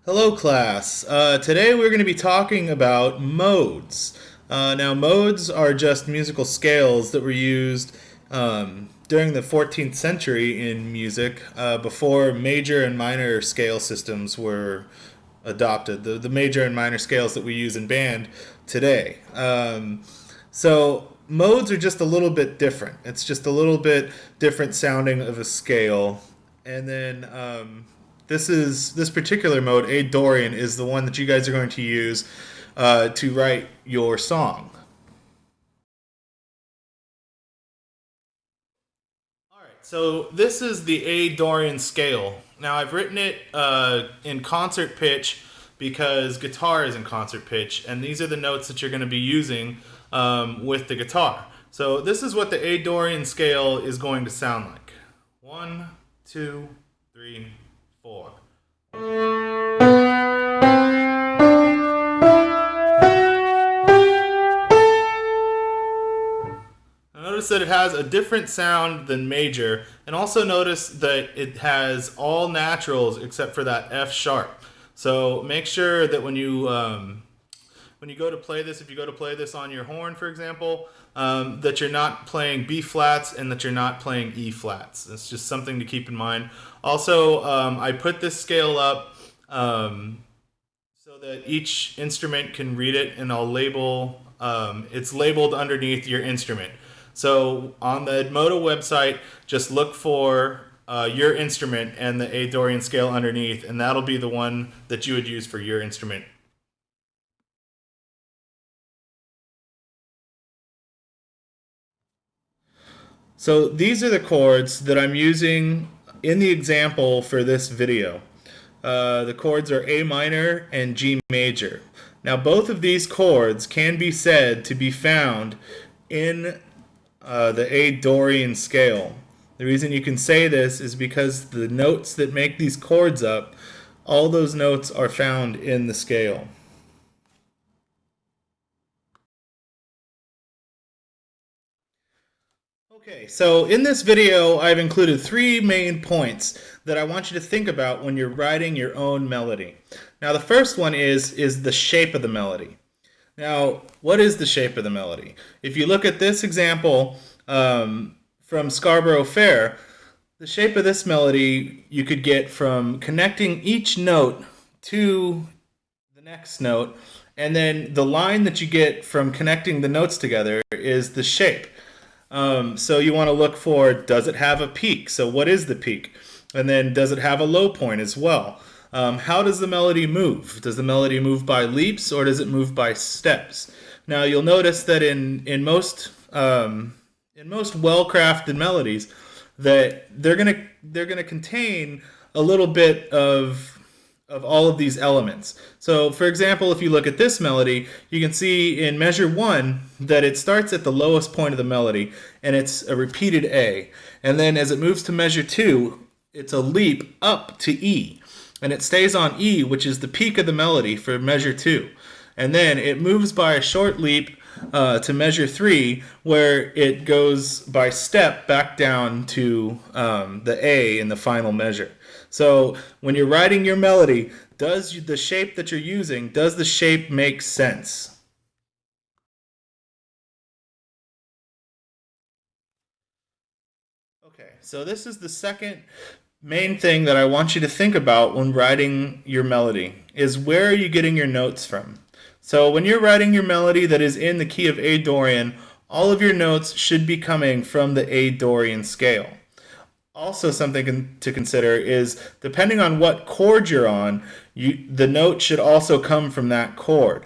Hello, class. Today we're going to be talking about modes. Now, modes are just musical scales that were used during the 14th century in music before major and minor scale systems were adopted, the major and minor scales that we use in band today. So, modes are just a little bit different. It's just a little bit different sounding of a scale. And then this particular mode, A Dorian, is the one that you guys are going to use to write your song. All right, so this is the A Dorian scale. Now I've written it in concert pitch because guitar is in concert pitch, and these are the notes that you're going to be using with the guitar. So this is what the A Dorian scale is going to sound like. 1, 2, 3, 4. Notice that it has a different sound than major, and also notice that it has all naturals except for that F sharp. So make sure that when you go to play this, if you go to play this on your horn, for example, that you're not playing B flats and that you're not playing E flats. It's just something to keep in mind. Also, I put this scale up so that each instrument can read it, and I'll label. It's labeled underneath your instrument. So on the Edmodo website, just look for your instrument and the A Dorian scale underneath, and that'll be the one that you would use for your instrument. So these are the chords that I'm using in the example for this video. The chords are A minor and G major. Now both of these chords can be said to be found in the A Dorian scale. The reason you can say this is because the notes that make these chords up, all those notes are found in the scale. Okay, so in this video, I've included three main points that I want you to think about when you're writing your own melody. Now, the first one is the shape of the melody. Now, what is the shape of the melody? If you look at this example from Scarborough Fair, the shape of this melody you could get from connecting each note to the next note, and then the line that you get from connecting the notes together is the shape. So you want to look for, does it have a peak? So what is the peak? And then does it have a low point as well? How does the melody move? Does the melody move by leaps or does it move by steps? Now you'll notice that in most well-crafted melodies that they're gonna contain a little bit of all of these elements. So for example, if you look at this melody, you can see in measure 1 that it starts at the lowest point of the melody and it's a repeated A. And then as it moves to measure 2, it's a leap up to E. And it stays on E, which is the peak of the melody for measure 2. And then it moves by a short leap to measure 3, where it goes by step back down to the A in the final measure. So when you're writing your melody, does the shape that you're using, does the shape make sense? Okay, so this is the second main thing that I want you to think about when writing your melody, is where are you getting your notes from? So when you're writing your melody that is in the key of A Dorian, all of your notes should be coming from the A Dorian scale. Also, something to consider is depending on what chord you're on, the note should also come from that chord.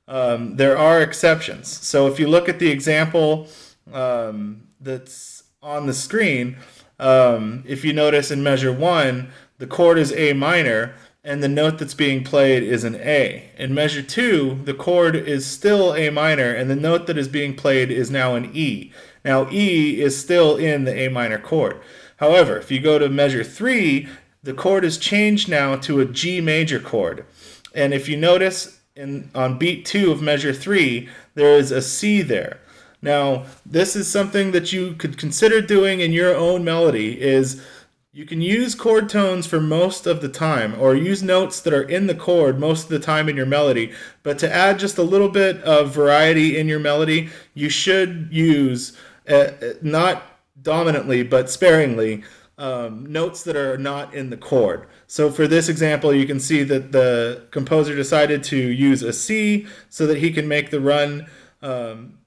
There are exceptions. So if you look at the example that's on the screen, if you notice in measure 1, the chord is A minor, and the note that's being played is an A. In measure 2, the chord is still A minor, and the note that is being played is now an E. Now, E is still in the A minor chord. However, if you go to measure 3, the chord is changed now to a G major chord. And if you notice on beat 2 of measure 3, there is a C there. Now, this is something that you could consider doing in your own melody, is You can use chord tones for most of the time, or use notes that are in the chord most of the time in your melody. But to add just a little bit of variety in your melody, you should use, not dominantly, but sparingly, notes that are not in the chord. So for this example, you can see that the composer decided to use a C so that he can make the run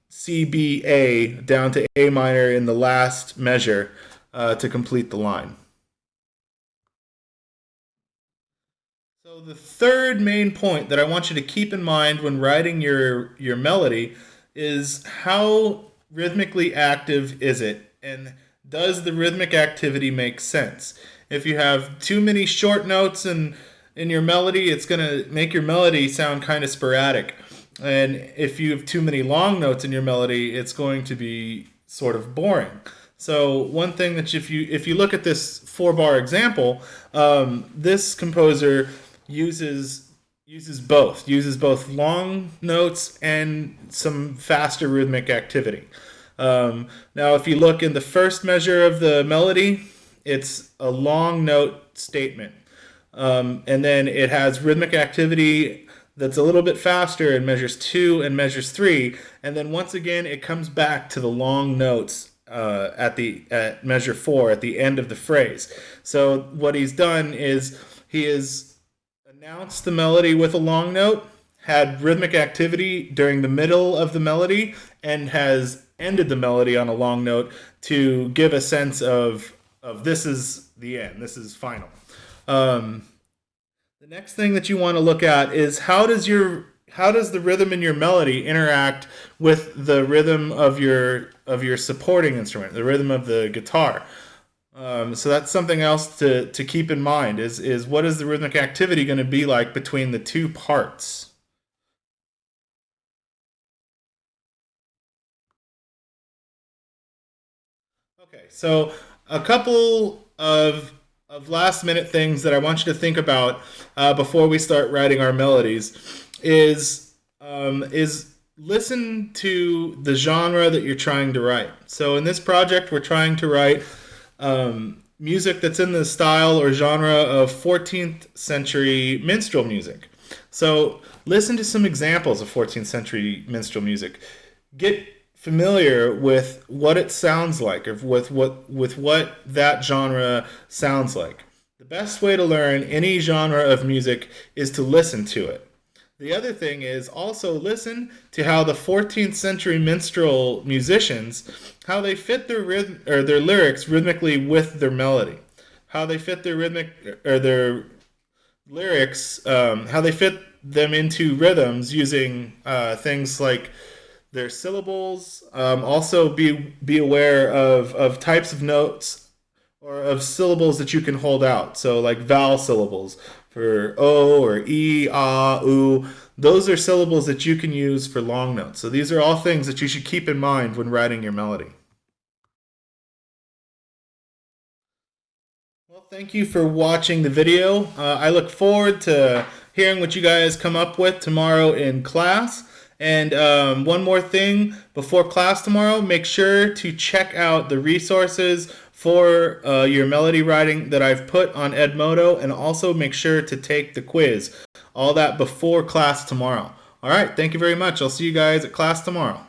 C, B, A down to A minor in the last measure to complete the line. So the third main point that I want you to keep in mind when writing your melody is how rhythmically active is it, and does the rhythmic activity make sense? If you have too many short notes in your melody, it's going to make your melody sound kind of sporadic. And if you have too many long notes in your melody, it's going to be sort of boring. So one thing that if you look at this 4-bar example, this composer uses both long notes and some faster rhythmic activity. Now, if you look in the first measure of the melody, it's a long note statement, and then it has rhythmic activity that's a little bit faster in measures 2 and measures 3, and then once again it comes back to the long notes at measure 4 at the end of the phrase. So what he's done is he has announced the melody with a long note, had rhythmic activity during the middle of the melody, and has ended the melody on a long note to give a sense of this is the end, this is final. The next thing that you want to look at is how does the rhythm in your melody interact with the rhythm of your supporting instrument, the rhythm of the guitar. So that's something else to keep in mind is what is the rhythmic activity going to be like between the two parts? Okay, so a couple of last minute things that I want you to think about before we start writing our melodies is listen to the genre that you're trying to write. So in this project, we're trying to write music that's in the style or genre of 14th century minstrel music. So listen to some examples of 14th century minstrel music. Get familiar with what it sounds like, or with what that genre sounds like. The best way to learn any genre of music is to listen to it. The other thing is also listen to how the 14th century minstrel musicians, how they fit their rhythm or their lyrics rhythmically with their melody, how they fit their rhythmic or their lyrics, how they fit them into rhythms using things like their syllables. Also, be aware of types of notes or of syllables that you can hold out. So, like vowel syllables for O or E, ah, oo. Those are syllables that you can use for long notes. So these are all things that you should keep in mind when writing your melody. Well, thank you for watching the video. I look forward to hearing what you guys come up with tomorrow in class. And one more thing before class tomorrow, make sure to check out the resources for your melody writing that I've put on Edmodo, and also make sure to take the quiz. All that before class tomorrow. All right, thank you very much. I'll see you guys at class tomorrow.